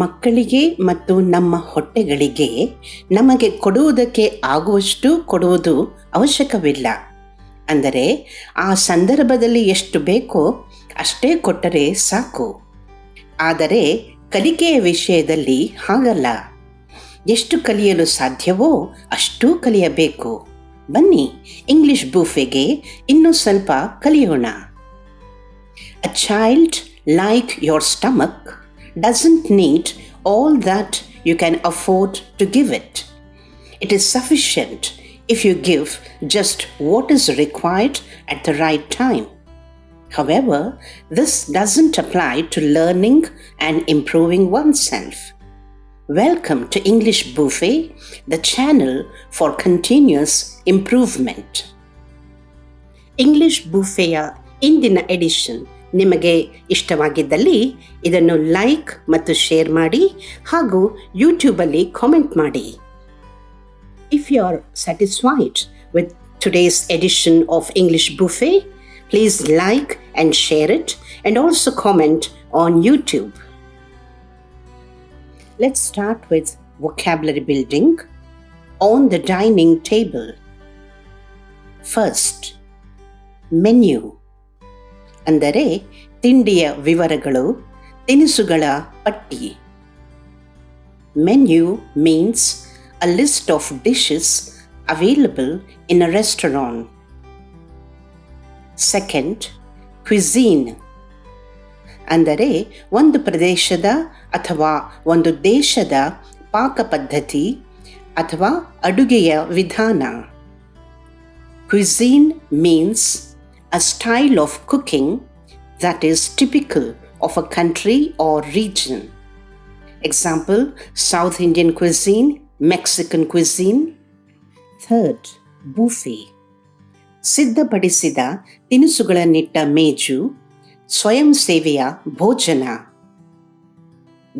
ಮಕ್ಕಳಿಗೆ ಮತ್ತು ನಮ್ಮ ಹೊಟ್ಟೆಗಳಿಗೆ ನಮಗೆ ಕೊಡುವುದಕ್ಕೆ ಆಗುವಷ್ಟು ಕೊಡುವುದು ಅವಶ್ಯಕವಿಲ್ಲ. ಅಂದರೆ ಆ ಸಂದರ್ಭದಲ್ಲಿ ಎಷ್ಟು ಬೇಕೋ ಅಷ್ಟೇ ಕೊಟ್ಟರೆ ಸಾಕು. ಆದರೆ ಕಲಿಕೆಯ ವಿಷಯದಲ್ಲಿ ಹಾಗಲ್ಲ. ಎಷ್ಟು ಕಲಿಯಲು ಸಾಧ್ಯವೋ ಅಷ್ಟೂ ಕಲಿಯಬೇಕು. ಬನ್ನಿ, ಇಂಗ್ಲಿಷ್ ಬೂಫೆಗೆ ಇನ್ನೂ ಸ್ವಲ್ಪ ಕಲಿಯೋಣ. A child like your stomach doesn't need all that you can afford to give it. It is sufficient if you give just what is required at the right time. However, this doesn't apply to learning and improving oneself. Welcome to English Buffet, the channel for continuous improvement. English ಬುಫೆಯ ಇಂದಿನ edition ನಿಮಗೆ ಇಷ್ಟವಾಗಿದ್ದಲ್ಲಿ ಇದನ್ನು like ಮತ್ತು share ಮಾಡಿ ಹಾಗೂ ಯೂಟ್ಯೂಬಲ್ಲಿ comment ಮಾಡಿ. If you are satisfied with today's edition of English Buffet, please like and share it and also comment on YouTube. Let's start with vocabulary building on the dining table. First, menu. ಅಂದರೆ ತಿಂಡಿಯ ವಿವರಗಳು, ತಿನಿಸುಗಳ ಪಟ್ಟಿ. Menu means a list of dishes available in a restaurant. Second, cuisine. ಅಂದರೆ ಒಂದು ಪ್ರದೇಶದ ಅಥವಾ ಒಂದು ದೇಶದ ಪಾಕ ಪದ್ಧತಿ ಅಥವಾ ಅಡುಗೆಯ ವಿಧಾನ. Cuisine means a style of cooking that is typical of a country or region. Example, South Indian cuisine, Mexican cuisine. Third, buffet. ಸಿದ್ಧಪಡಿಸಿದ ತಿನಿಸುಗಳನ್ನಿಟ್ಟ ಮೇಜು, ಸ್ವಯಂ ಸೇವೆಯ ಭೋಜನ.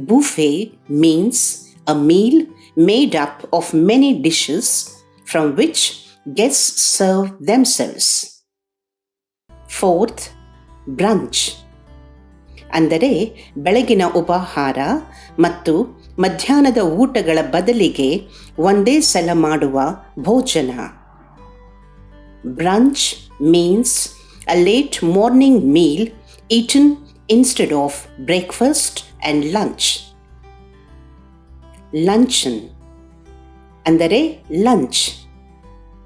Buffet means a meal made up of many dishes from which guests serve themselves. Fourth, brunch. ಅಂದರೆ ಬೆಳಗಿನ ಉಪಹಾರ ಮತ್ತು ಮಧ್ಯಾಹ್ನದ ಊಟಗಳ ಬದಲಿಗೆ ಒಂದೇ ಸಲ ಮಾಡುವ ಭೋಜನ. Brunch means a late morning meal eaten instead of breakfast and lunch. Luncheon ಅಂದರೆ ಲಂಚ್.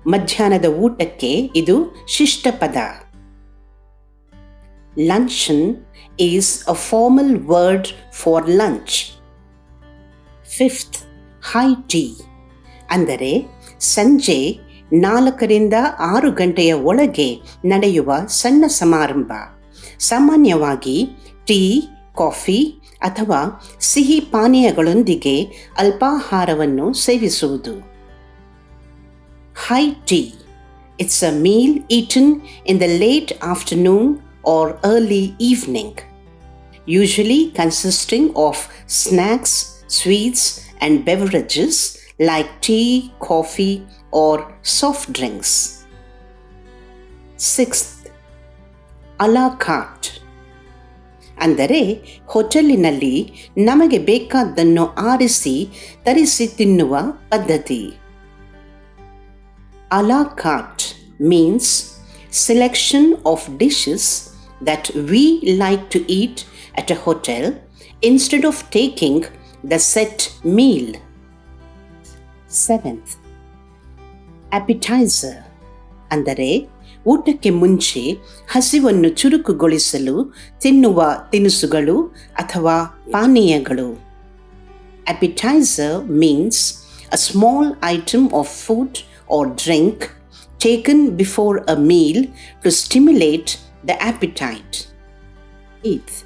ಮಧ್ಯಾಹ್ನದ ಊಟಕ್ಕೆ ಇದು ಶಿಷ್ಟ ಪದ. Luncheon is a formal word for lunch. Fifth, high tea. ಅಂದರೆ ಸಂಜೆ 4ರಿಂದ 6 ಗಂಟೆಯ ಒಳಗೆ ನಡೆಯುವ ಸಣ್ಣ ಸಮಾರಂಭ. ಸಾಮಾನ್ಯವಾಗಿ ಟೀ, ಕಾಫಿ ಅಥವಾ ಸಿಹಿ ಪಾನೀಯಗಳೊಂದಿಗೆ ಅಲ್ಪಾಹಾರವನ್ನು ಸೇವಿಸುವುದು. High tea. It's a meal eaten in the late afternoon or early evening, usually consisting of snacks, sweets, and beverages like tea, coffee, or soft drinks. Sixth, à la carte. ಅಂದರೆ ಹೋಟೆಲಿನಲ್ಲಿ ನಮಗೆ ಬೇಕಾದ್ದನ್ನು ಆರಿಸಿ ತರಿಸಿ ತಿನ್ನುವ ಪದ್ಧತಿ. À la carte means selection of dishes that we like to eat at a hotel instead of taking the set meal. Seventh, appetizer. ಅಂದರೆ ಊಟಕ್ಕೆ ಮುಂಚೆ ಹಸಿವನ್ನು ಚುರುಕುಗೊಳಿಸಲು ತಿನ್ನುವ ತಿನಿಸುಗಳು ಅಥವಾ ಪಾನೀಯಗಳು. Appetizer means a small item of food or drink taken before a meal to stimulate the appetite. Eighth,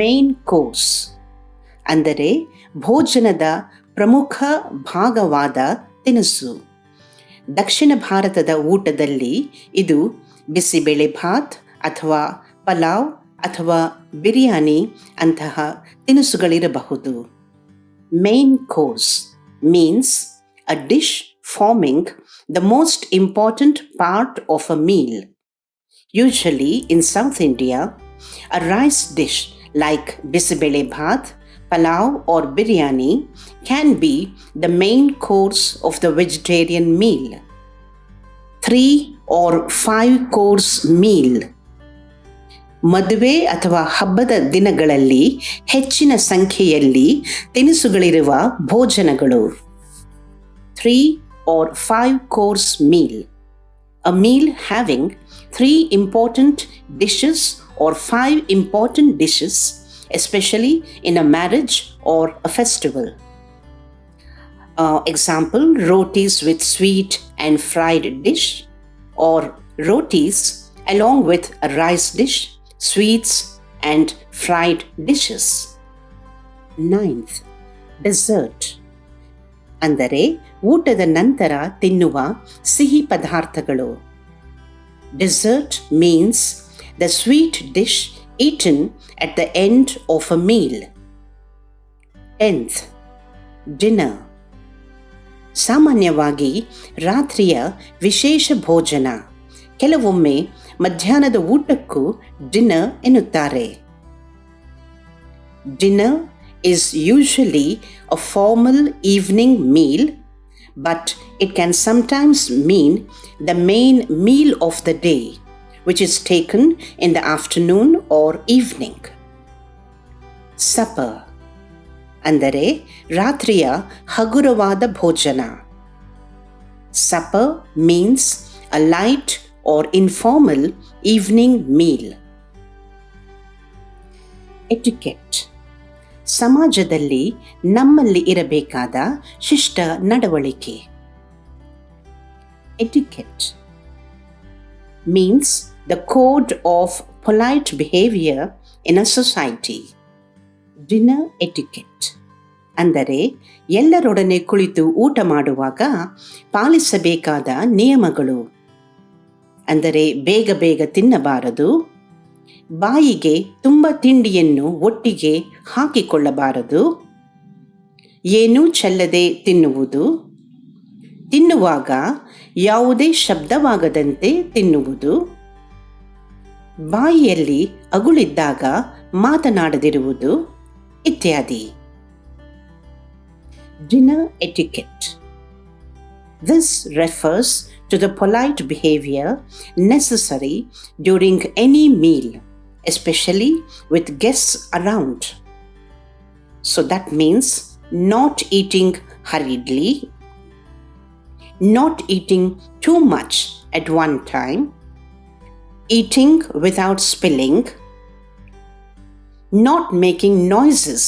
main course. ಅಂದರೆ ಭೋಜನದ ಪ್ರಮುಖ ಭಾಗವಾದ ತಿನಿಸು. ದಕ್ಷಿಣ ಭಾರತದ ಊಟದಲ್ಲಿ ಇದು ಬಿಸಿಬೇಳೆ ಭಾತ್ ಅಥವಾ ಪಲಾವ್ ಅಥವಾ ಬಿರಿಯಾನಿ ಅಂತಹ ತಿನಿಸುಗಳಿರಬಹುದು. Main course means a dish forming the most important part of a meal. Usually in South India, a rice dish like bisibele bhat, Palau or biryani can be the main course of the vegetarian meal. 3 or 5 course meal. ಮದುವೆ ಅಥವಾ ಹಬ್ಬದ ದಿನಗಳಲ್ಲಿ ಹೆಚ್ಚಿನ ಸಂಖ್ಯೆಯಲ್ಲಿ ತಿನಿಸುಗಳಿರುವ ಭೋಜನಗಳು. 3 or 5 course meal. A meal having 3 important dishes or 5 important dishes, especially in a marriage or a festival. Example, rotis with sweet and fried dish, or rotis along with a rice dish, sweets and fried dishes. 9th, dessert. ಅಂದರೆ ಊಟದ ನಂತರ ತಿನ್ನುವ ಸಿಹಿ ಪದಾರ್ಥಗಳು. Dessert means the sweet dish eaten at the end of a meal. 10th, dinner. ಸಾಮಾನ್ಯವಾಗಿ ರಾತ್ರಿಯ ವಿಶೇಷ ಭೋಜನ, ಕೆಲವೊಮ್ಮೆ ಮಧ್ಯಾಹ್ನದ ಊಟಕ್ಕೂ ಡಿನ್ನರ್ ಎನ್ನುತ್ತಾರೆ. Dinner is usually a formal evening meal, but it can sometimes mean the main meal of the day, which is taken in the afternoon or evening. Supper ಅಂದರೆ ರಾತ್ರಿಯ ಹಗುರವಾದ ಭೋಜನ. Supper means a light or informal evening meal. Etiquette. ಸಮಾಜದಲ್ಲಿ ನಮ್ಮಲ್ಲಿ ಇರಬೇಕಾದ ಶಿಷ್ಟ ನಡವಳಿಕೆ. Etiquette means the code of polite behavior in a society. Dinner etiquette ಅಂದರೆ ಎಲ್ಲರೊಡನೆ ಕುಳಿತು ಊಟ ಮಾಡುವಾಗ ಪಾಲಿಸಬೇಕಾದ ನಿಯಮಗಳು. ಅಂದರೆ ಬೇಗ ಬೇಗ ತಿನ್ನಬಾರದು, ಬಾಯಿಗೆ ತುಂಬ ತಿಂಡಿಯನ್ನು ಒಟ್ಟಿಗೆ ಹಾಕಿಕೊಳ್ಳಬಾರದು, ಏನೂ ಚೆಲ್ಲದೆ ತಿನ್ನುವುದು, ತಿನ್ನುವಾಗ ಯಾವುದೇ ಶಬ್ದವಾಗದಂತೆ ತಿನ್ನುವುದು, ಬಾಯಿಯಲ್ಲಿ ಅಗುಳಿದ್ದಾಗ ಮಾತನಾಡದಿರುವುದು ಇತ್ಯಾದಿ. Dinner etiquette. This refers to the polite behavior necessary during any meal, especially with guests around. So that means not eating hurriedly, not eating too much at one time, eating without spilling, not making noises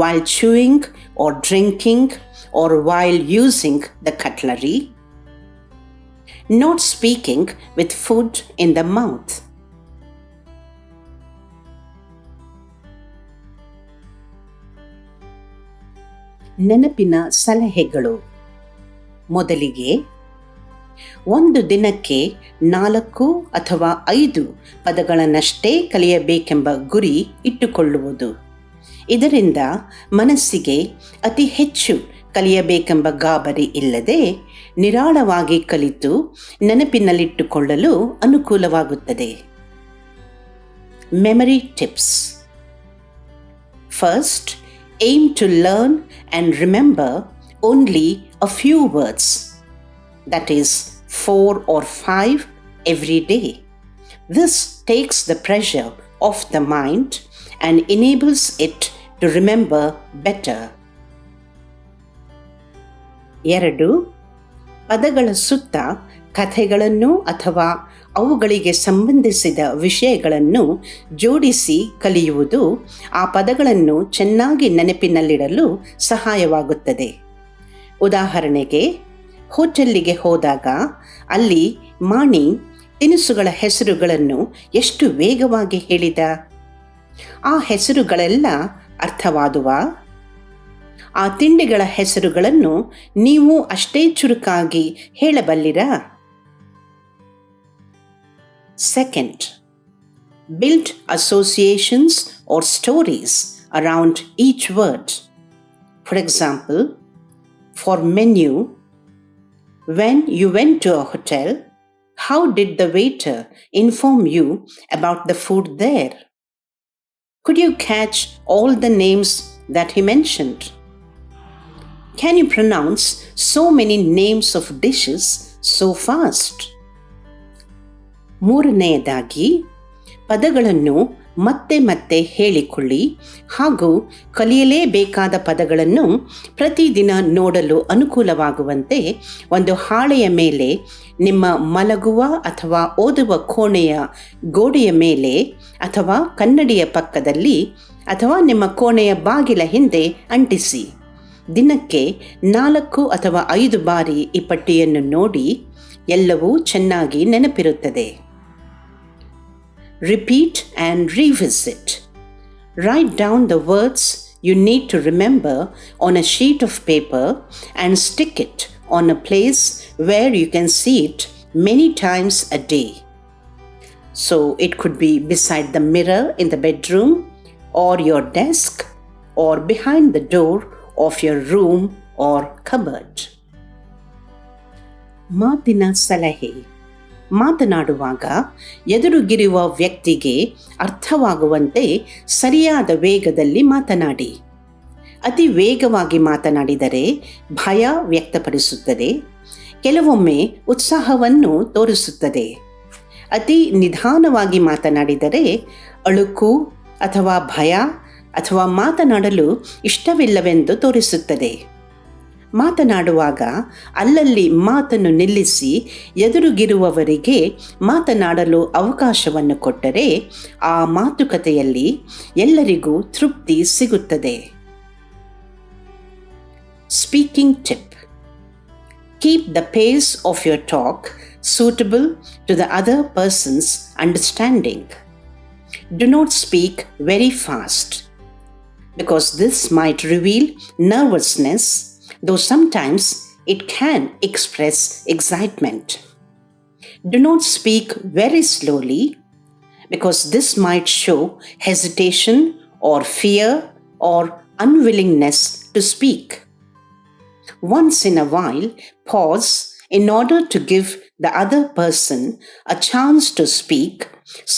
while chewing or drinking or while using the cutlery, not speaking with food in the mouth. ನೆನಪಿನ ಸಲಹೆಗಳು. ಮೊದಲಿಗೆ, ಒಂದು ದಿನಕ್ಕೆ 4 ಅಥವಾ 5 ಪದಗಳನ್ನಷ್ಟೇ ಕಲಿಯಬೇಕೆಂಬ ಗುರಿ ಇಟ್ಟುಕೊಳ್ಳುವುದು. ಇದರಿಂದ ಮನಸ್ಸಿಗೆ ಅತಿ ಹೆಚ್ಚು ಕಲಿಯಬೇಕೆಂಬ ಗಾಬರಿ ಇಲ್ಲದೆ ನಿರಾಳವಾಗಿ ಕಲಿತು ನೆನಪಿನಲ್ಲಿಟ್ಟುಕೊಳ್ಳಲು ಅನುಕೂಲವಾಗುತ್ತದೆ. Memory tips. First, aim to learn and remember only a few words, that is 4 or 5 every day. This takes the pressure off the mind and enables it to remember better. 2. ಪದಗಳ ಸುತ್ತ ಕಥೆಗಳನ್ನು ಅಥವಾ ಅವುಗಳಿಗೆ ಸಂಬಂಧಿಸಿದ ವಿಷಯಗಳನ್ನು ಜೋಡಿಸಿ ಕಲಿಯುವುದು ಆ ಪದಗಳನ್ನು ಚೆನ್ನಾಗಿ ನೆನಪಿನಲ್ಲಿಡಲು ಸಹಾಯವಾಗುತ್ತದೆ. ಉದಾಹರಣೆಗೆ, ಹೋಟೆಲ್ಲಿಗೆ ಹೋದಾಗ ಅಲ್ಲಿ ಮಾಣಿ ತಿನಿಸುಗಳ ಹೆಸರುಗಳನ್ನು ಎಷ್ಟು ವೇಗವಾಗಿ ಹೇಳಿದ. ಆ ಹೆಸರುಗಳೆಲ್ಲ ಅರ್ಥವಾದುವ? ಆ ತಿಂಡಿಗಳ ಹೆಸರುಗಳನ್ನು ನೀವು ಅಷ್ಟೇ ಚುರುಕಾಗಿ ಹೇಳಬಲ್ಲಿರಾ? Second, build associations or stories around each word. For example, for menu, when you went to a hotel, how did the waiter inform you about the food there? Could you catch all the names that he mentioned? Can you pronounce so many names of dishes so fast? ಮೂರನೆಯದಾಗಿ, ಪದಗಳನ್ನು ಮತ್ತೆ ಮತ್ತೆ ಹೇಳಿಕೊಳ್ಳಿ ಹಾಗೂ ಕಲಿಯಲೇಬೇಕಾದ ಪದಗಳನ್ನು ಪ್ರತಿದಿನ ನೋಡಲು ಅನುಕೂಲವಾಗುವಂತೆ ಒಂದು ಹಾಳೆಯ ಮೇಲೆ ನಿಮ್ಮ ಮಲಗುವ ಅಥವಾ ಓದುವ ಕೋಣೆಯ ಗೋಡೆಯ ಮೇಲೆ ಅಥವಾ ಕನ್ನಡಿಯ ಪಕ್ಕದಲ್ಲಿ ಅಥವಾ ನಿಮ್ಮ ಕೋಣೆಯ ಬಾಗಿಲ ಹಿಂದೆ ಅಂಟಿಸಿ. ದಿನಕ್ಕೆ 4 ಅಥವಾ 5 ಬಾರಿ ಈ ಪಟ್ಟಿಯನ್ನು ನೋಡಿ ಎಲ್ಲವೂ ಚೆನ್ನಾಗಿ ನೆನಪಿರುತ್ತದೆ. Repeat and revisit. Write down the words you need to remember on a sheet of paper and stick it on a place where you can see it many times a day. So it could be beside the mirror in the bedroom, or your desk, or behind the door of your room or cupboard. ಮಾತಿನ ಸಲಹೆ. ಮಾತನಾಡುವಾಗ ಎದುರಿಗಿರುವ ವ್ಯಕ್ತಿಗೆ ಅರ್ಥವಾಗುವಂತೆ ಸರಿಯಾದ ವೇಗದಲ್ಲಿ ಮಾತನಾಡಿ. ಅತಿ ವೇಗವಾಗಿ ಮಾತನಾಡಿದರೆ ಭಯ ವ್ಯಕ್ತಪಡಿಸುತ್ತದೆ, ಕೆಲವೊಮ್ಮೆ ಉತ್ಸಾಹವನ್ನು ತೋರಿಸುತ್ತದೆ. ಅತಿ ನಿಧಾನವಾಗಿ ಮಾತನಾಡಿದರೆ ಅಳುಕು ಅಥವಾ ಭಯ ಅಥವಾ ಮಾತನಾಡಲು ಇಷ್ಟವಿಲ್ಲವೆಂದು ತೋರಿಸುತ್ತದೆ. ಮಾತನಾಡುವಾಗ ಅಲ್ಲಲ್ಲಿ ಮಾತನ್ನು ನಿಲ್ಲಿಸಿ ಎದುರಿಗಿರುವವರಿಗೆ ಮಾತನಾಡಲು ಅವಕಾಶವನ್ನು ಕೊಟ್ಟರೆ ಆ ಮಾತುಕತೆಯಲ್ಲಿ ಎಲ್ಲರಿಗೂ ತೃಪ್ತಿ ಸಿಗುತ್ತದೆ. Speaking tip. Keep the phase of your talk suitable to the other person's understanding. Do not speak very fast, because this might reveal nervousness, though sometimes it can express excitement. Do not speak very slowly, because this might show hesitation or fear or unwillingness to speak. Once in a while, pause in order to give the other person a chance to speak,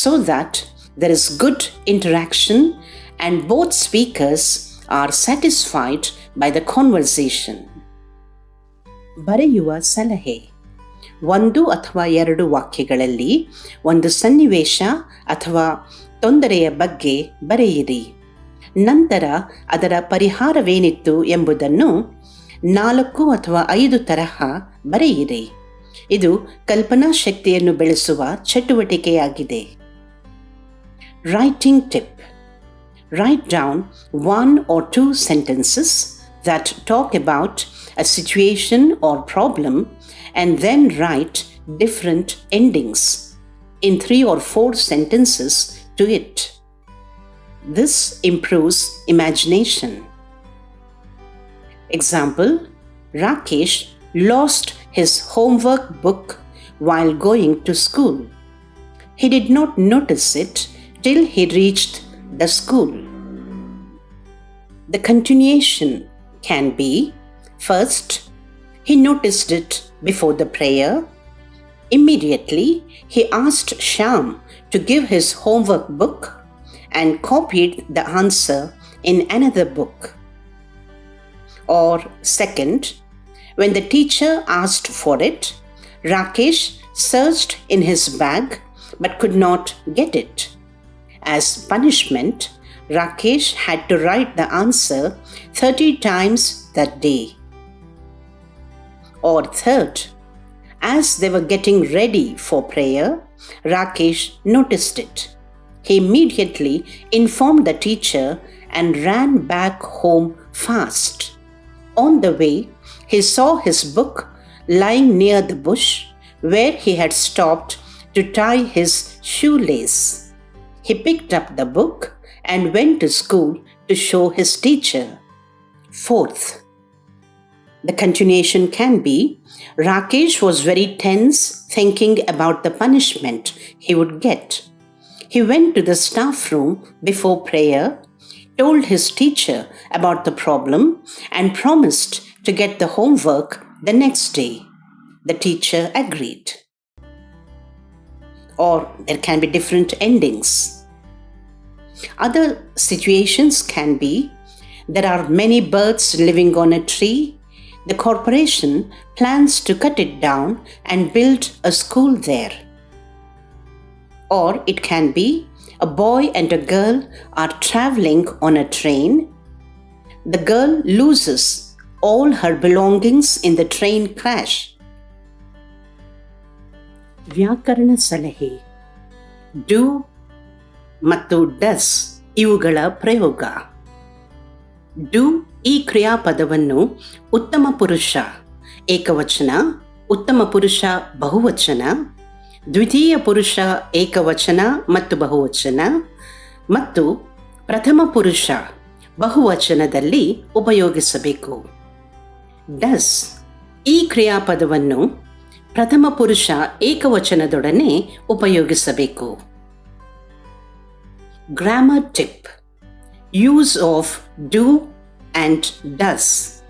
so that there is good interaction and both speakers are satisfied by the conversation. ಬರೆಯುವ ಸಲಹೆ. 1 ಅಥವಾ 2 ವಾಕ್ಯಗಳಲ್ಲಿ ಒಂದು ಸನ್ನಿವೇಶ ಅಥವಾ ತೊಂದರೆಯ ಬಗ್ಗೆ ಬರೆಯಿರಿ. ನಂತರ ಅದರ ಪರಿಹಾರವೇನಿತ್ತು ಎಂಬುದನ್ನು 4 ಅಥವಾ 5 ತರಹ ಬರೆಯಿರಿ. ಇದು ಕಲ್ಪನಾ ಶಕ್ತಿಯನ್ನು ಬೆಳೆಸುವ ಚಟುವಟಿಕೆಯಾಗಿದೆ. Writing tip. Write down 1 or 2 sentences that talk about a situation or problem, and then write different endings in 3 or 4 sentences to it. This improves imagination. Example: Rakesh lost his homework book while going to school. He did not notice it till he reached the school. The continuation can be: first, he noticed it before the prayer. Immediately, he asked Shyam to give his homework book and copied the answer in another book. Or second, when the teacher asked for it, Rakesh searched in his bag but could not get it. As punishment, Rakesh had to write the answer 30 times that day. Or third, as they were getting ready for prayer, Rakesh noticed it. He immediately informed the teacher and ran back home fast. On the way, he saw his book lying near the bush where he had stopped to tie his shoelace. He picked up the book and went to school to show his teacher. Fourth, the continuation can be: Rakesh was very tense thinking about the punishment he would get. He went to the staff room before prayer, told his teacher about the problem, and promised to get the homework the next day. The teacher agreed. Or there can be different endings. Other situations can be: There are many birds living on a tree. The corporation plans to cut it down and build a school there. Or it can be, a boy and a girl are traveling on a train. The girl loses all her belongings in the train crash. ವ್ಯಾಕರಣ ಸಲಹೆ. Do ಮತ್ತು does ಇವುಗಳ ಪ್ರಯೋಗ. Do ಈ ಕ್ರಿಯಾಪದವನ್ನು ಉತ್ತಮ ಪುರುಷ ಏಕವಚನ, ಉತ್ತಮ ಪುರುಷ ಬಹುವಚನ, ದ್ವಿತೀಯ ಪುರುಷ ಏಕವಚನ ಮತ್ತು ಬಹುವಚನ ಮತ್ತು ಪ್ರಥಮ ಪುರುಷ ಬಹುವಚನದಲ್ಲಿ ಉಪಯೋಗಿಸಬೇಕು. ಡಸ್ ಈ ಕ್ರಿಯಾಪದವನ್ನು ಪ್ರಥಮ ಪುರುಷ ಏಕವಚನದೊಡನೆ ಉಪಯೋಗಿಸಬೇಕು. Grammar tip. Use of do and does.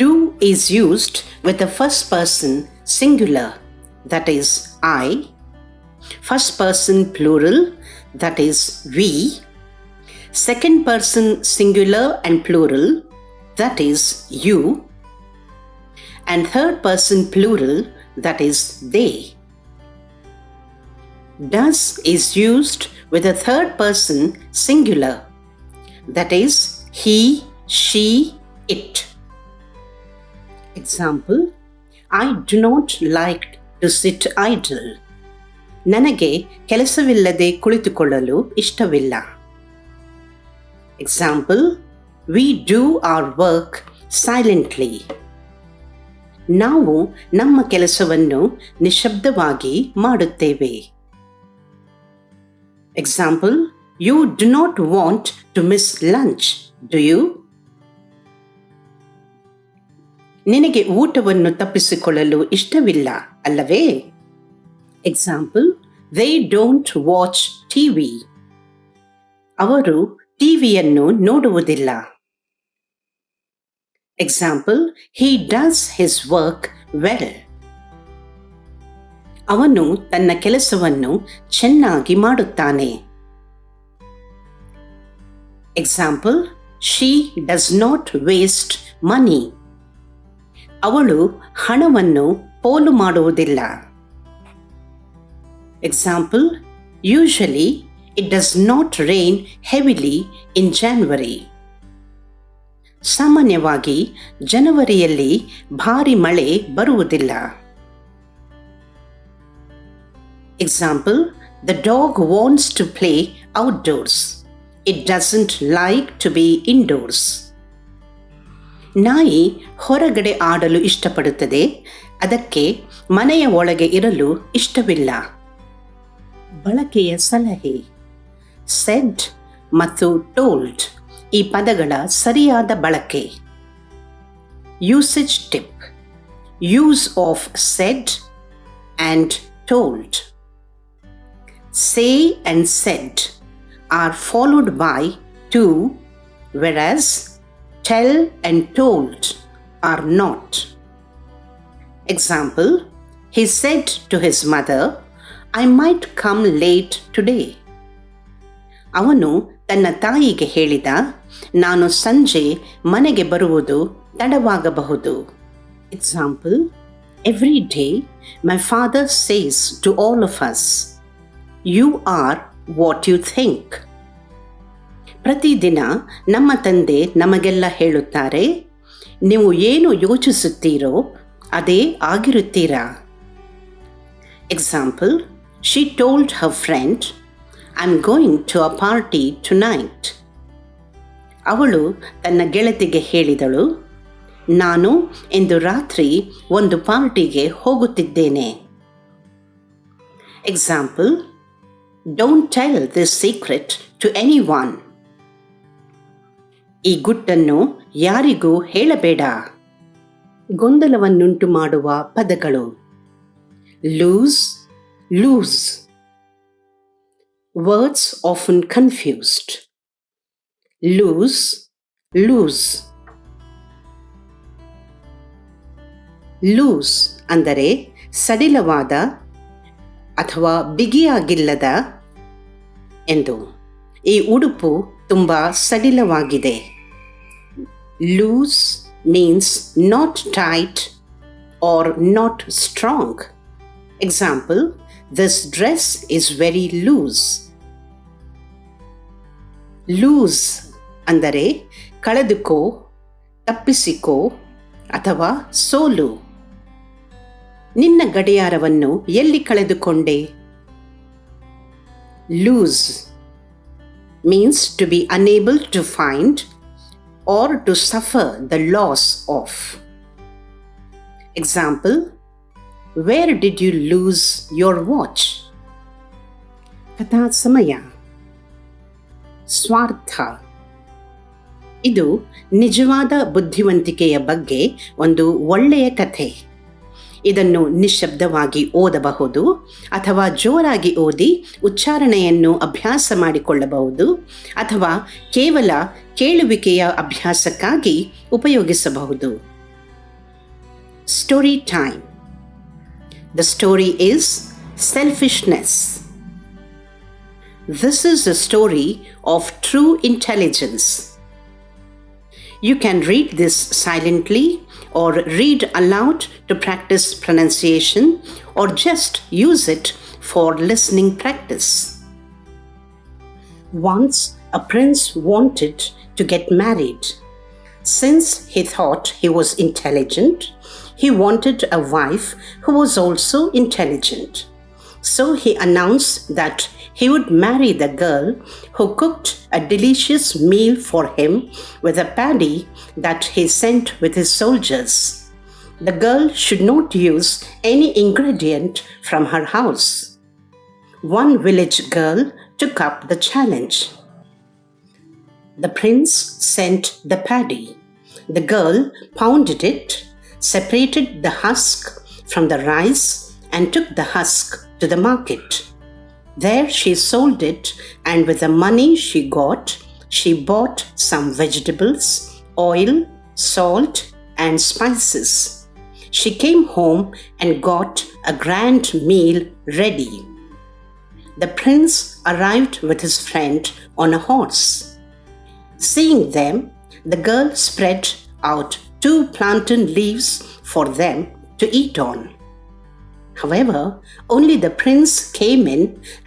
Do is used with the first person singular, that is I, first person plural, that is we, second person singular and plural, that is you, and third person plural, that is they. Does is used with a third person singular, that is he, she, it. Example, I do not like to sit idle. ನನಗೆ ಕೆಲಸವಿಲ್ಲದೆ ಕುಳಿತುಕೊಳ್ಳಲು ಇಷ್ಟವಿಲ್ಲ. Example, we do our work silently. ನಾವು ನಮ್ಮ ಕೆಲಸವನ್ನು ನಿಶಬ್ದವಾಗಿ ಮಾಡುತ್ತೇವೆ. Example, you do not want to miss lunch, do you? ನಿನಗೆ ಊಟವನ್ನು ತಪ್ಪಿಸಿಕೊಳ್ಳಲು ಇಷ್ಟವಿಲ್ಲ ಅಲ್ಲವೇ? Example, they don't watch TV. ಅವರು ಟಿವಿಯನ್ನು ನೋಡುವುದಿಲ್ಲ. Example, he does his work well. ಅವನು ತನ್ನ ಕೆಲಸವನ್ನು ಚೆನ್ನಾಗಿ ಮಾಡುತ್ತಾನೆ. Example, she does not waste money. ಅವಳು ಹಣವನ್ನು ಪೋಲು ಮಾಡುವುದಿಲ್ಲ. Example, usually it does not rain heavily in January. ಸಾಮಾನ್ಯವಾಗಿ ಜನವರಿಯಲ್ಲಿ ಭಾರಿ ಮಳೆ ಬರುವುದಿಲ್ಲ. Example, the dog wants to play outdoors. It doesn't like to be indoors. ನಾಯಿ ಹೊರಗಡೆ ಆಡಲು ಇಷ್ಟಪಡುತ್ತದೆ, ಅದಕ್ಕೆ ಮನೆಯ ಒಳಗೆ ಇರಲು ಇಷ್ಟವಿಲ್ಲ. ಬಳಕೆಯ ಸಲಹೆ. ಸೆಡ್ ಮತ್ತು ಟೋಲ್ಡ್ ಈ ಪದಗಳ ಸರಿಯಾದ ಬಳಕೆ. Usage tip. Use of shed and told. Say and said are followed by to, whereas tell and told are not. Example, he said to his mother, I might come late today. ಅವನು ತನ್ನ ತಾಯಿಗೆ ಹೇಳಿದ, ನಾನು ಸಂಜೆ ಮನೆಗೆ ಬರುವುದು ತಡವಾಗಬಹುದು. Example, every day my father says to all of us, you are what you think. ಪ್ರತಿದಿನ ನಮ್ಮ ತಂದೆ ನಮಗೆಲ್ಲ ಹೇಳುತ್ತಾರೆ, ನೀವು ಏನು ಯೋಚಿಸುತ್ತೀರೋ ಅದೇ ಆಗಿರುತ್ತೀರಾ. Example, she told her friend, I'm going to a party tonight. ಅವಳು ತನ್ನ ಗೆಳತಿಗೆ ಹೇಳಿದಳು, ನಾನು ಇಂದು ರಾತ್ರಿ ಒಂದು ಪಾರ್ಟಿಗೆ ಹೋಗುತ್ತಿದ್ದೇನೆ. Example, don't tell this secret to anyone. ಈ ಗುಟ್ಟನ್ನು ಯಾರಿಗೂ ಹೇಳಬೇಡ. ಗೊಂದಲವನ್ನುಂಟು ಮಾಡುವ ಪದಗಳು. Loose, loose. Words often confused. Loose, loose. Loose ಅಂದರೆ ಸಡಿಲವಾದ ಅಥವಾ ಬಿಗಿಯಾಗಿಲ್ಲದ ಎಂದು. ಈ ಉಡುಪು ತುಂಬ ಸಡಿಲವಾಗಿದೆ. Loose means not tight or not strong. Example, this dress is very loose. Lose ಅಂದರೆ ಕಳೆದುಕೋ, ತಪ್ಪಿಸಿಕೋ ಅಥವಾ ಸೋಲು. ನಿನ್ನ ಗಡಿಯಾರವನ್ನು ಎಲ್ಲಿ ಕಳೆದುಕೊಂಡೆ? Lose means to be unable to find or to suffer the loss of. Example, where did you lose your watch? ಕಥಾ ಸಮಯ. ಸ್ವಾರ್ಥ. ಇದು ನಿಜವಾದ ಬುದ್ಧಿವಂತಿಕೆಯ ಬಗ್ಗೆ ಒಂದು ಒಳ್ಳೆಯ ಕಥೆ. ಇದನ್ನು ನಿಶ್ಶಬ್ದವಾಗಿ ಓದಬಹುದು ಅಥವಾ ಜೋರಾಗಿ ಓದಿ ಉಚ್ಚಾರಣೆಯನ್ನು ಅಭ್ಯಾಸ ಮಾಡಿಕೊಳ್ಳಬಹುದು ಅಥವಾ ಕೇವಲ ಕೇಳುವಿಕೆಯ ಅಭ್ಯಾಸಕ್ಕಾಗಿ ಉಪಯೋಗಿಸಬಹುದು. Story time. The story is selfishness. This is a story of true intelligence. You can read this silently or read aloud to practice pronunciation or just use it for listening practice. Once a prince wanted to get married. Since he thought he was intelligent, he wanted a wife who was also intelligent. So he announced that he would marry the girl who cooked a delicious meal for him with a paddy that he sent with his soldiers. The girl should not use any ingredient from her house. One village girl took up the challenge. The prince sent the paddy. The girl pounded it, separated the husk from the rice, and took the husk to the market. There she sold it, and with the money she got, she bought some vegetables, oil, salt, and spices. She came home and got a grand meal ready. The prince arrived with his friend on a horse. Seeing them, the girl spread out 2 plantain leaves for them to eat on. However, only the prince came in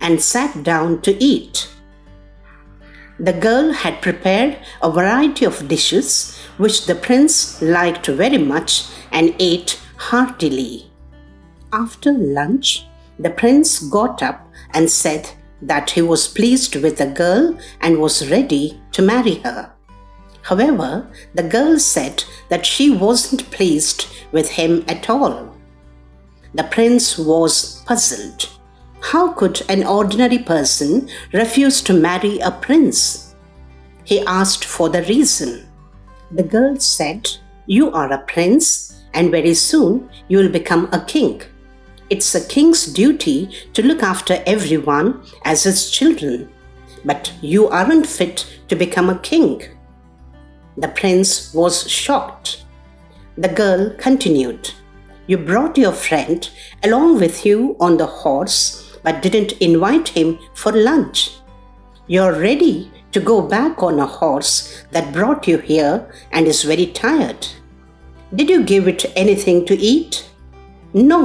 and sat down to eat. The girl had prepared a variety of dishes which the prince liked very much and ate heartily. After lunch, the prince got up and said that he was pleased with the girl and was ready to marry her. However, the girl said that she wasn't pleased with him at all. The prince was puzzled. How could an ordinary person refuse to marry a prince? He asked for the reason. The girl said, "You are a prince, and very soon you will become a king. It's a king's duty to look after everyone as his children, but you aren't fit to become a king." The prince was shocked. The girl continued, "You brought your friend along with you on the horse, but didn't invite him for lunch. You're ready to go back on a horse that brought you here and is very tired. Did you give it anything to eat? No,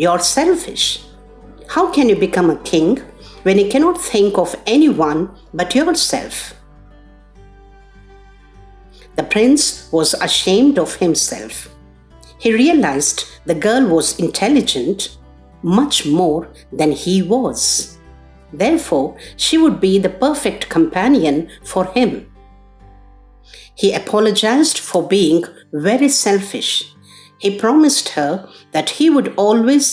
you're selfish. How can you become a king when you cannot think of anyone but yourself?" The prince was ashamed of himself. He realized the girl was intelligent, much more than he was. Therefore, she would be the perfect companion for him. He apologized for being very selfish. He promised her that he would always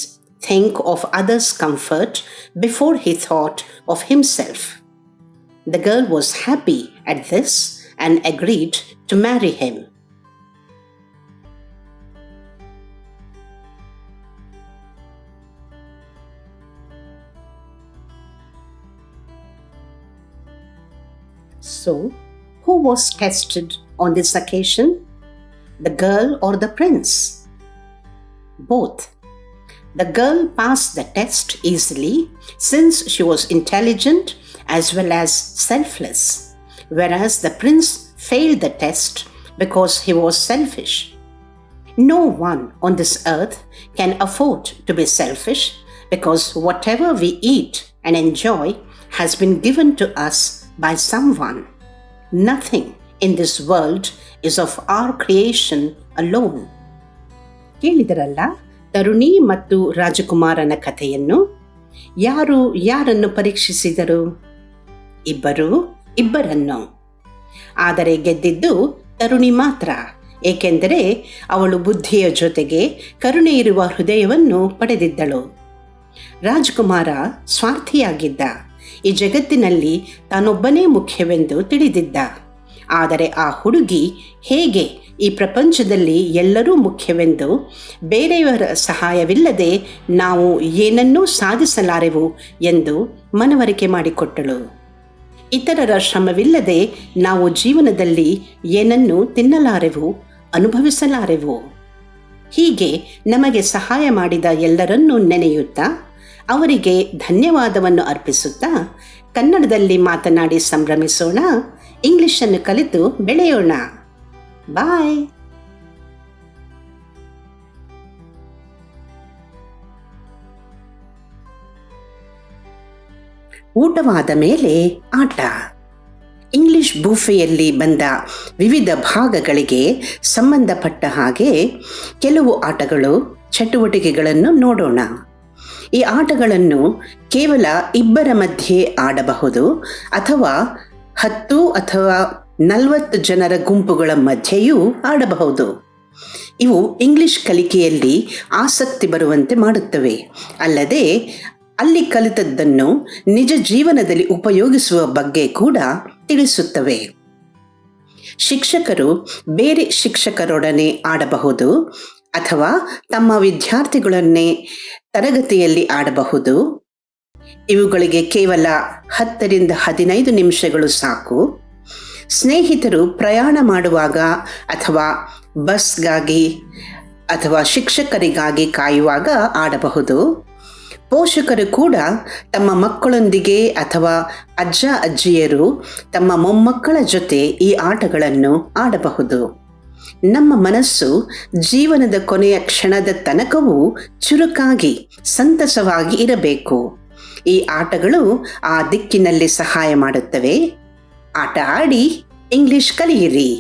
think of others' comfort before he thought of himself. The girl was happy at this and agreed to marry him. So, who was tested on this occasion? The girl or the prince? Both. The girl passed the test easily since she was intelligent as well as selfless. whereas the prince failed the test because he was selfish. No one on this earth can afford to be selfish because whatever we eat and enjoy has been given to us by someone. Nothing in this world is of our creation alone. ಕೇಳಿದರಲ್ಲ ತರುಣಿ ಮತ್ತು ರಾಜಕುಮಾರನ ಕಥೆಯನ್ನು. ಯಾರು ಯಾರನ್ನು ಪರೀಕ್ಷಿಸಿದರು? ಇಬ್ಬರನ್ನು. ಆದರೆ ಗೆದ್ದಿದ್ದು ತರುಣಿ ಮಾತ್ರ, ಏಕೆಂದರೆ ಅವಳು ಬುದ್ಧಿಯ ಜೊತೆಗೆ ಕರುಣೆ ಇರುವ ಹೃದಯವನ್ನು ಪಡೆದಿದ್ದಳು. ರಾಜಕುಮಾರ ಸ್ವಾರ್ಥಿಯಾಗಿದ್ದ. ಈ ಜಗತ್ತಿನಲ್ಲಿ ತಾನೊಬ್ಬನೇ ಮುಖ್ಯವೆಂದು ತಿಳಿದಿದ್ದ. ಆದರೆ ಆ ಹುಡುಗಿ ಹೇಗೆ ಈ ಪ್ರಪಂಚದಲ್ಲಿ ಎಲ್ಲರೂ ಮುಖ್ಯವೆಂದು, ಬೇರೆಯವರ ಸಹಾಯವಿಲ್ಲದೆ ನಾವು ಏನನ್ನೂ ಸಾಧಿಸಲಾರೆವು ಎಂದು ಮನವರಿಕೆ ಮಾಡಿಕೊಟ್ಟಳು. ಇತರರ ಶ್ರಮವಿಲ್ಲದೆ ನಾವು ಜೀವನದಲ್ಲಿ ಏನನ್ನೂ ತಿನ್ನಲಾರೆವು, ಅನುಭವಿಸಲಾರೆವು. ಹೀಗೆ ನಮಗೆ ಸಹಾಯ ಮಾಡಿದ ಎಲ್ಲರನ್ನೂ ನೆನೆಯುತ್ತಾ ಅವರಿಗೆ ಧನ್ಯವಾದವನ್ನು ಅರ್ಪಿಸುತ್ತಾ ಕನ್ನಡದಲ್ಲಿ ಮಾತನಾಡಿ ಸಂಭ್ರಮಿಸೋಣ, ಇಂಗ್ಲಿಷನ್ನು ಕಲಿತು ಬೆಳೆಯೋಣ. ಬಾಯ್. ಊಟವಾದ ಮೇಲೆ ಆಟ. ಇಂಗ್ಲಿಷ್ ಬೂಫೆಯಲ್ಲಿ ಬಂದ ವಿವಿಧ ಭಾಗಗಳಿಗೆ ಸಂಬಂಧಪಟ್ಟ ಹಾಗೆ ಕೆಲವು ಆಟಗಳು, ಚಟುವಟಿಕೆಗಳನ್ನು ನೋಡೋಣ. ಈ ಆಟಗಳನ್ನು ಕೇವಲ ಇಬ್ಬರ ಮಧ್ಯೆ ಆಡಬಹುದು ಅಥವಾ 10 ಅಥವಾ 40 ಜನರ ಗುಂಪುಗಳ ಮಧ್ಯೆಯೂ ಆಡಬಹುದು. ಇವು ಇಂಗ್ಲಿಷ್ ಕಲಿಕೆಯಲ್ಲಿ ಆಸಕ್ತಿ ಬರುವಂತೆ ಮಾಡುತ್ತವೆ. ಅಲ್ಲದೆ ಅಲ್ಲಿ ಕಲಿತದ್ದನ್ನು ನಿಜ ಜೀವನದಲ್ಲಿ ಉಪಯೋಗಿಸುವ ಬಗ್ಗೆ ಕೂಡ ತಿಳಿಸುತ್ತವೆ. ಶಿಕ್ಷಕರು ಬೇರೆ ಶಿಕ್ಷಕರೊಡನೆ ಆಡಬಹುದು ಅಥವಾ ತಮ್ಮ ವಿದ್ಯಾರ್ಥಿಗಳನ್ನೇ ತರಗತಿಯಲ್ಲಿ ಆಡಬಹುದು. ಇವುಗಳಿಗೆ ಕೇವಲ 10ರಿಂದ 15 ನಿಮಿಷಗಳು ಸಾಕು. ಸ್ನೇಹಿತರು ಪ್ರಯಾಣ ಮಾಡುವಾಗ ಅಥವಾ ಬಸ್ಗಾಗಿ ಅಥವಾ ಶಿಕ್ಷಕರಿಗಾಗಿ ಕಾಯುವಾಗ ಆಡಬಹುದು. ಪೋಷಕರು ಕೂಡ ತಮ್ಮ ಮಕ್ಕಳೊಂದಿಗೆ ಅಥವಾ ಅಜ್ಜ ಅಜ್ಜಿಯರು ತಮ್ಮ ಮೊಮ್ಮಕ್ಕಳ ಜೊತೆ ಈ ಆಟಗಳನ್ನು ಆಡಬಹುದು. ನಮ್ಮ ಮನಸ್ಸು ಜೀವನದ ಕೊನೆಯ ಕ್ಷಣದ ತನಕವೂ ಚುರುಕಾಗಿ ಸಂತಸವಾಗಿ ಇರಬೇಕು. ಈ ಆಟಗಳು ಆ ದಿಕ್ಕಿನಲ್ಲಿ ಸಹಾಯ ಮಾಡುತ್ತವೆ. ಆಟ ಆಡಿ ಇಂಗ್ಲಿಷ್ ಕಲಿಯಿರಿ.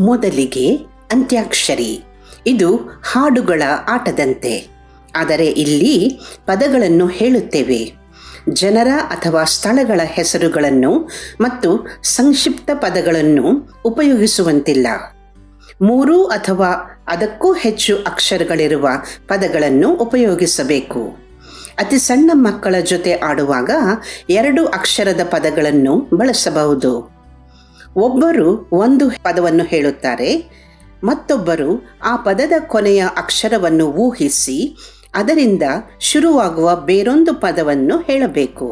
ಮೊದಲಿಗೆ ಅಂತ್ಯಾಕ್ಷರಿ. ಇದು ಹಾಡುಗಳ ಆಟದಂತೆ, ಆದರೆ ಇಲ್ಲಿ ಪದಗಳನ್ನು ಹೇಳುತ್ತೇವೆ. ಜನರ ಅಥವಾ ಸ್ಥಳಗಳ ಹೆಸರುಗಳನ್ನು ಮತ್ತು ಸಂಕ್ಷಿಪ್ತ ಪದಗಳನ್ನು ಉಪಯೋಗಿಸುವಂತಿಲ್ಲ. 3 ಅಥವಾ ಅದಕ್ಕೂ ಹೆಚ್ಚು ಅಕ್ಷರಗಳಿರುವ ಪದಗಳನ್ನು ಉಪಯೋಗಿಸಬೇಕು. ಅತಿ ಸಣ್ಣ ಮಕ್ಕಳ ಜೊತೆ ಆಡುವಾಗ 2 ಅಕ್ಷರದ ಪದಗಳನ್ನು ಬಳಸಬಹುದು. ಒಬ್ಬರು ಒಂದು ಪದವನ್ನು ಹೇಳುತ್ತಾರೆ, ಮತ್ತೊಬ್ಬರು ಆ ಪದದ ಕೊನೆಯ ಅಕ್ಷರವನ್ನು ಊಹಿಸಿ ಅದರಿಂದ ಶುರುವಾಗುವ ಬೇರೊಂದು ಪದವನ್ನು ಹೇಳಬೇಕು.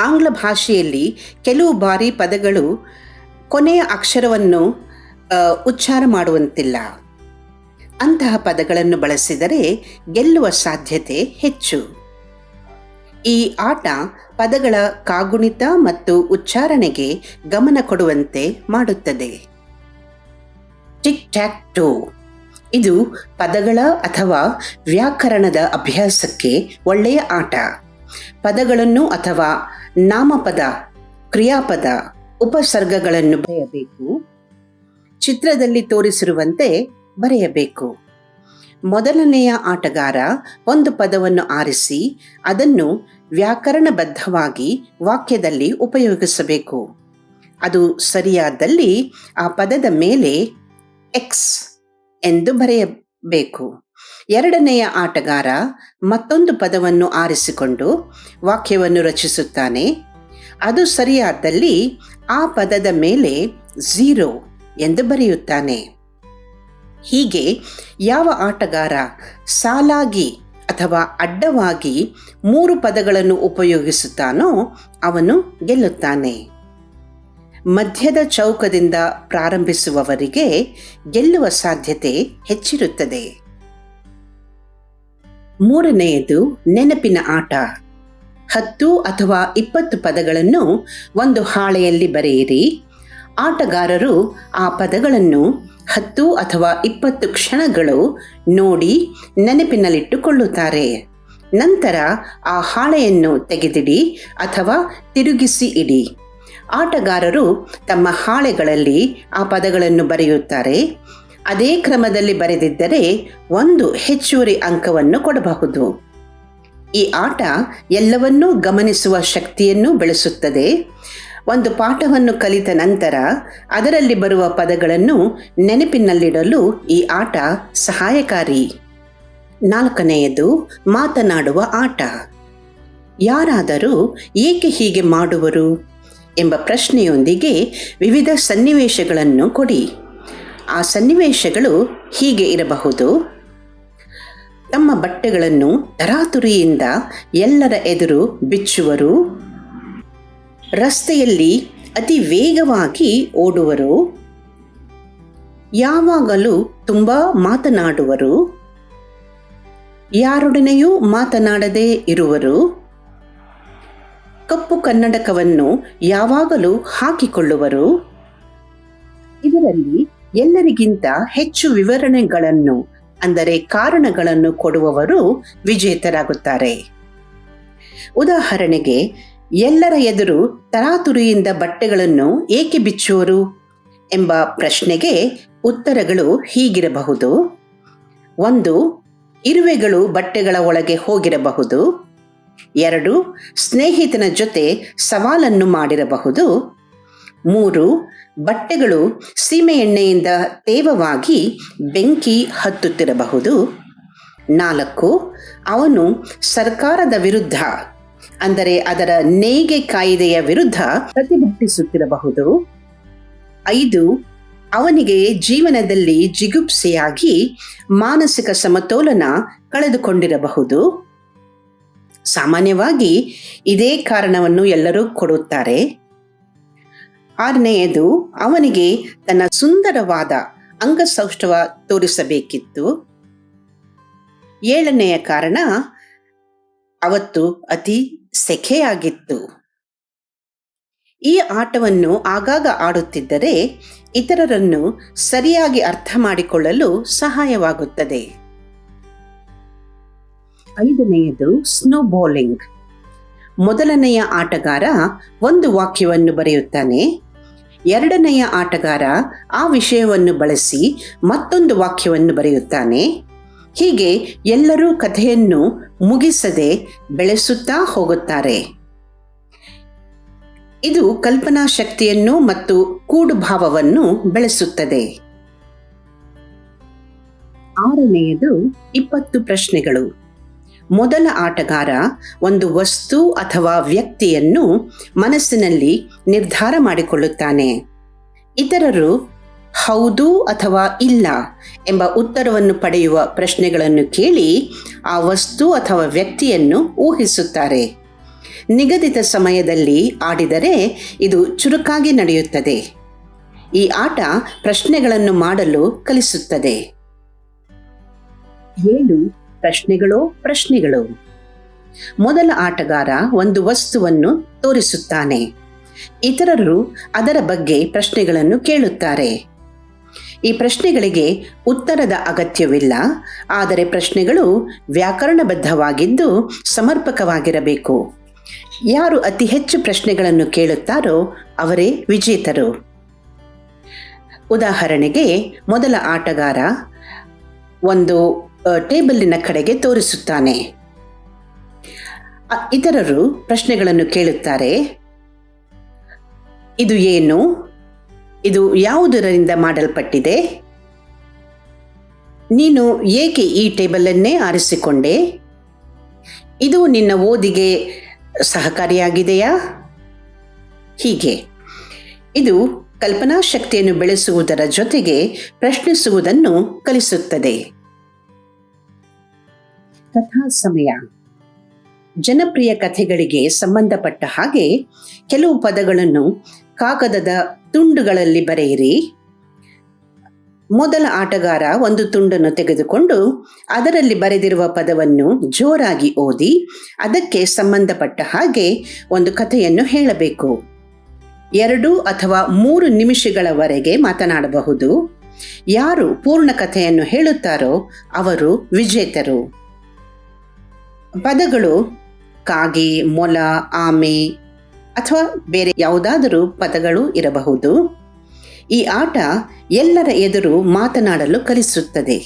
ಆಂಗ್ಲ ಭಾಷೆಯಲ್ಲಿ ಕೆಲವು ಬಾರಿ ಪದಗಳು ಕೊನೆಯ ಅಕ್ಷರವನ್ನು ಉಚ್ಚಾರ ಮಾಡುವಂತಿಲ್ಲ. ಅಂತಹ ಪದಗಳನ್ನು ಬಳಸಿದರೆ ಗೆಲ್ಲುವ ಸಾಧ್ಯತೆ ಹೆಚ್ಚು. ಈ ಆಟ ಪದಗಳ ಕಾಗುಣಿತ ಮತ್ತು ಉಚ್ಚಾರಣೆಗೆ ಗಮನ ಕೊಡುವಂತೆ ಮಾಡುತ್ತದೆ. ಟಿಕ್ ಟ್ಯಾಕ್ ಟೋ. ಇದು ಪದಗಳ ಅಥವಾ ವ್ಯಾಕರಣದ ಅಭ್ಯಾಸಕ್ಕೆ ಒಳ್ಳೆಯ ಆಟ. ಪದಗಳನ್ನು ಅಥವಾ ನಾಮಪದ, ಕ್ರಿಯಾಪದ, ಉಪಸರ್ಗಗಳನ್ನು ಬರೆಯಬೇಕು. ಚಿತ್ರದಲ್ಲಿ ತೋರಿಸಿರುವಂತೆ ಬರೆಯಬೇಕು. ಮೊದಲನೆಯ ಆಟಗಾರ ಒಂದು ಪದವನ್ನು ಆರಿಸಿ ಅದನ್ನು ವ್ಯಾಕರಣಬದ್ಧವಾಗಿ ವಾಕ್ಯದಲ್ಲಿ ಉಪಯೋಗಿಸಬೇಕು. ಅದು ಸರಿಯಾದಲ್ಲಿ ಆ ಪದದ ಮೇಲೆ ಎಕ್ಸ್ ಎಂದು ಬರೆಯಬೇಕು. ಎರಡನೆಯ ಆಟಗಾರ ಮತ್ತೊಂದು ಪದವನ್ನು ಆರಿಸಿಕೊಂಡು ವಾಕ್ಯವನ್ನು ರಚಿಸುತ್ತಾನೆ. ಅದು ಸರಿಯಾದಲ್ಲಿ ಆ ಪದದ ಮೇಲೆ 0 ಎಂದು ಬರೆಯುತ್ತಾನೆ. ಹೀಗೆ ಯಾವ ಆಟಗಾರ ಸಾಲಾಗಿ ಅಥವಾ ಅಡ್ಡವಾಗಿ 3 ಪದಗಳನ್ನು ಉಪಯೋಗಿಸುತ್ತಾನೋ ಅವನು ಗೆಲ್ಲುತ್ತಾನೆ. ಮಧ್ಯದ ಚೌಕದಿಂದ ಪ್ರಾರಂಭಿಸುವವರಿಗೆ ಗೆಲ್ಲುವ ಸಾಧ್ಯತೆ ಹೆಚ್ಚಿರುತ್ತದೆ. ಮೂರನೆಯದು ನೆನಪಿನ ಆಟ. 10 ಅಥವಾ 20 ಪದಗಳನ್ನು ಒಂದು ಹಾಳೆಯಲ್ಲಿ ಬರೆಯಿರಿ. ಆಟಗಾರರು ಆ ಪದಗಳನ್ನು 10 ಅಥವಾ 20 ಕ್ಷಣಗಳು ನೋಡಿ ನೆನಪಿನಲ್ಲಿಟ್ಟುಕೊಳ್ಳುತ್ತಾರೆ. ನಂತರ ಆ ಹಾಳೆಯನ್ನು ತೆಗೆದಿಡಿ ಅಥವಾ ತಿರುಗಿಸಿ ಇಡಿ. ಆಟಗಾರರು ತಮ್ಮ ಹಾಳೆಗಳಲ್ಲಿ ಆ ಪದಗಳನ್ನು ಬರೆಯುತ್ತಾರೆ. ಅದೇ ಕ್ರಮದಲ್ಲಿ ಬರೆದಿದ್ದರೆ ಒಂದು ಹೆಚ್ಚುವರಿ ಅಂಕವನ್ನು ಕೊಡಬಹುದು. ಈ ಆಟ ಎಲ್ಲವನ್ನೂ ಗಮನಿಸುವ ಶಕ್ತಿಯನ್ನು ಬೆಳೆಸುತ್ತದೆ. ಒಂದು ಪಾಠವನ್ನು ಕಲಿತ ನಂತರ ಅದರಲ್ಲಿ ಬರುವ ಪದಗಳನ್ನು ನೆನಪಿನಲ್ಲಿಡಲು ಈ ಆಟ ಸಹಾಯಕಾರಿ. 4ನೆಯದು ಮಾತನಾಡುವ ಆಟ. ಯಾರಾದರೂ ಏಕೆ ಹೀಗೆ ಮಾಡುವರು ಎಂಬ ಪ್ರಶ್ನೆಯೊಂದಿಗೆ ವಿವಿಧ ಸನ್ನಿವೇಶಗಳನ್ನು ಕೊಡಿ. ಆ ಸನ್ನಿವೇಶಗಳು ಹೀಗೆ ಇರಬಹುದು: ತಮ್ಮ ಬಟ್ಟೆಗಳನ್ನು ತರಾತುರಿಯಿಂದ ಎಲ್ಲರ ಎದುರು ಬಿಚ್ಚುವರು, ರಸ್ತೆಯಲ್ಲಿ ಅತಿ ವೇಗವಾಗಿ ಓಡುವರು, ಯಾವಾಗಲೂ ತುಂಬ ಮಾತನಾಡುವರು, ಯಾರೊಡನೆಯೂ ಮಾತನಾಡದೇ ಇರುವರು, ಕಪ್ಪು ಕನ್ನಡಕವನ್ನು ಯಾವಾಗಲೂ ಹಾಕಿಕೊಳ್ಳುವರು. ಇದರಲ್ಲಿ ಎಲ್ಲರಿಗಿಂತ ಹೆಚ್ಚು ವಿವರಣೆಗಳನ್ನು ಅಂದರೆ ಕಾರಣಗಳನ್ನು ಕೊಡುವವರು ವಿಜೇತರಾಗುತ್ತಾರೆ. ಉದಾಹರಣೆಗೆ, ಎಲ್ಲರ ಎದುರು ತರಾತುರಿಯಿಂದ ಬಟ್ಟೆಗಳನ್ನು ಏಕೆ ಬಿಚ್ಚುವರು ಎಂಬ ಪ್ರಶ್ನೆಗೆ ಉತ್ತರಗಳು ಹೀಗಿರಬಹುದು: 1. ಇರುವೆಗಳು ಬಟ್ಟೆಗಳ ಒಳಗೆ ಹೋಗಿರಬಹುದು. 2. ಸ್ನೇಹಿತನ ಜೊತೆ ಸವಾಲನ್ನು ಮಾಡಿರಬಹುದು. 3. ಬಟ್ಟೆಗಳು ಸೀಮೆ ಎಣ್ಣೆಯಿಂದ ತೇವವಾಗಿ ಬೆಂಕಿ ಹತ್ತುತ್ತಿರಬಹುದು. 4. ಅವನು ಸರ್ಕಾರದ ವಿರುದ್ಧ ಅಂದರೆ ಅದರ ನೇಯ್ಗೆ ಕಾಯಿದೆಯ ವಿರುದ್ಧ ಪ್ರತಿಭಟಿಸುತ್ತಿರಬಹುದು. 5. ಅವನಿಗೆ ಜೀವನದಲ್ಲಿ ಜಿಗುಪ್ಸೆಯಾಗಿ ಮಾನಸಿಕ ಸಮತೋಲನ ಕಳೆದುಕೊಂಡಿರಬಹುದು. ಸಾಮಾನ್ಯವಾಗಿ ಇದೇ ಕಾರಣವನ್ನು ಎಲ್ಲರೂ ಕೊಡುತ್ತಾರೆ. 6ನೆಯದು ಅವನಿಗೆ ತನ್ನ ಸುಂದರವಾದ ಅಂಗಸೌಷ್ಠವ ತೋರಿಸಬೇಕಿತ್ತು. 7ನೆಯ ಕಾರಣ ಅವತ್ತು ಅತಿ ಸೆಖೆಯಾಗಿತ್ತು. ಈ ಆಟವನ್ನು ಆಗಾಗ ಆಡುತ್ತಿದ್ದರೆ ಇತರರನ್ನು ಸರಿಯಾಗಿ ಅರ್ಥ ಮಾಡಿಕೊಳ್ಳಲು ಸಹಾಯವಾಗುತ್ತದೆ. 5ನೆಯದು ಸ್ನೋಬಾಲಿಂಗ್. ಮೊದಲನೆಯ ಆಟಗಾರ ಒಂದು ವಾಕ್ಯವನ್ನು ಬರೆಯುತ್ತಾನೆ. 2ನೆಯ ಆಟಗಾರ ಆ ವಿಷಯವನ್ನು ಬಳಸಿ ಮತ್ತೊಂದು ವಾಕ್ಯವನ್ನು ಬರೆಯುತ್ತಾನೆ. ಹೀಗೆ ಎಲ್ಲರೂ ಕಥೆಯನ್ನು ಮುಗಿಸದೆ ಬೆಳೆಸುತ್ತಾ ಹೋಗುತ್ತಾರೆ. ಇದು ಕಲ್ಪನಾ ಶಕ್ತಿಯನ್ನು ಮತ್ತು ಕೂಡುಭಾವವನ್ನು ಬೆಳೆಸುತ್ತದೆ. 6ನೆಯದು 20 ಪ್ರಶ್ನೆಗಳು. ಮೊದಲ ಆಟಗಾರ ಒಂದು ವಸ್ತು ಅಥವಾ ವ್ಯಕ್ತಿಯನ್ನು ಮನಸ್ಸಿನಲ್ಲಿ ನಿರ್ಧಾರ ಮಾಡಿಕೊಳ್ಳುತ್ತಾನೆ. ಇತರರು ಹೌದು ಅಥವಾ ಇಲ್ಲ ಎಂಬ ಉತ್ತರವನ್ನು ಪಡೆಯುವ ಪ್ರಶ್ನೆಗಳನ್ನು ಕೇಳಿ ಆ ವಸ್ತು ಅಥವಾ ವ್ಯಕ್ತಿಯನ್ನು ಊಹಿಸುತ್ತಾರೆ. ನಿಗದಿತ ಸಮಯದಲ್ಲಿ ಆಡಿದರೆ ಇದು ಚುರುಕಾಗಿ ನಡೆಯುತ್ತದೆ. ಈ ಆಟ ಪ್ರಶ್ನೆಗಳನ್ನು ಮಾಡಲು ಕಲಿಸುತ್ತದೆ. 7 ಪ್ರಶ್ನೆಗಳು. ಮೊದಲ ಆಟಗಾರ ಒಂದು ವಸ್ತುವನ್ನು ತೋರಿಸುತ್ತಾನೆ. ಇತರರು ಅದರ ಬಗ್ಗೆ ಪ್ರಶ್ನೆಗಳನ್ನು ಕೇಳುತ್ತಾರೆ. ಈ ಪ್ರಶ್ನೆಗಳಿಗೆ ಉತ್ತರದ ಅಗತ್ಯವಿಲ್ಲ, ಆದರೆ ಪ್ರಶ್ನೆಗಳು ವ್ಯಾಕರಣಬದ್ಧವಾಗಿದ್ದು ಸಮರ್ಪಕವಾಗಿರಬೇಕು. ಯಾರು ಅತಿ ಹೆಚ್ಚು ಪ್ರಶ್ನೆಗಳನ್ನು ಕೇಳುತ್ತಾರೋ ಅವರೇ ವಿಜೇತರು. ಉದಾಹರಣೆಗೆ, ಮೊದಲ ಆಟಗಾರ ಒಂದು ಟೇಬಲಿನ ಕಡೆಗೆ ತೋರಿಸುತ್ತಾನೆ. ಇತರರು ಪ್ರಶ್ನೆಗಳನ್ನು ಕೇಳುತ್ತಾರೆ. ಇದು ಏನು? ಇದು ಯಾವುದರಿಂದ ಮಾಡಲ್ಪಟ್ಟಿದೆ? ನೀನು ಏಕೆ ಈ ಟೇಬಲನ್ನೇ ಆರಿಸಿಕೊಂಡೆ? ಇದು ನಿನ್ನ ಓದಿಗೆ ಸಹಕಾರಿಯಾಗಿದೆಯಾ? ಹೀಗೆ ಇದು ಕಲ್ಪನಾ ಶಕ್ತಿಯನ್ನು ಬೆಳೆಸುವುದರ ಜೊತೆಗೆ ಪ್ರಶ್ನಿಸುವುದನ್ನು ಕಲಿಸುತ್ತದೆ. ಕಥಾ ಸಮಯ. ಜನಪ್ರಿಯ ಕಥೆಗಳಿಗೆ ಸಂಬಂಧಪಟ್ಟ ಹಾಗೆ ಕೆಲವು ಪದಗಳನ್ನು ಕಾಗದದ ತುಂಡುಗಳಲ್ಲಿ ಬರೆಯಿರಿ. ಮೊದಲ ಆಟಗಾರ ಒಂದು ತುಂಡನ್ನು ತೆಗೆದುಕೊಂಡು ಅದರಲ್ಲಿ ಬರೆದಿರುವ ಪದವನ್ನು ಜೋರಾಗಿ ಓದಿ ಅದಕ್ಕೆ ಸಂಬಂಧಪಟ್ಟ ಹಾಗೆ ಒಂದು ಕಥೆಯನ್ನು ಹೇಳಬೇಕು. 2 ಅಥವಾ 3 ನಿಮಿಷಗಳವರೆಗೆ ಮಾತನಾಡಬಹುದು. ಯಾರು ಪೂರ್ಣ ಕಥೆಯನ್ನು ಹೇಳುತ್ತಾರೋ ಅವರು ವಿಜೇತರು. ಪದಗಳು ಕಾಗೆ, ಮೊಲ, ಆಮೆ ಅಥವಾ ಬೇರೆ ಯಾವುದಾದರೂ ಪದಗಳು ಇರಬಹುದು. ಈ ಆಟ ಎಲ್ಲರ ಎದುರು ಮಾತನಾಡಲು ಕಲಿಸುತ್ತದೆ.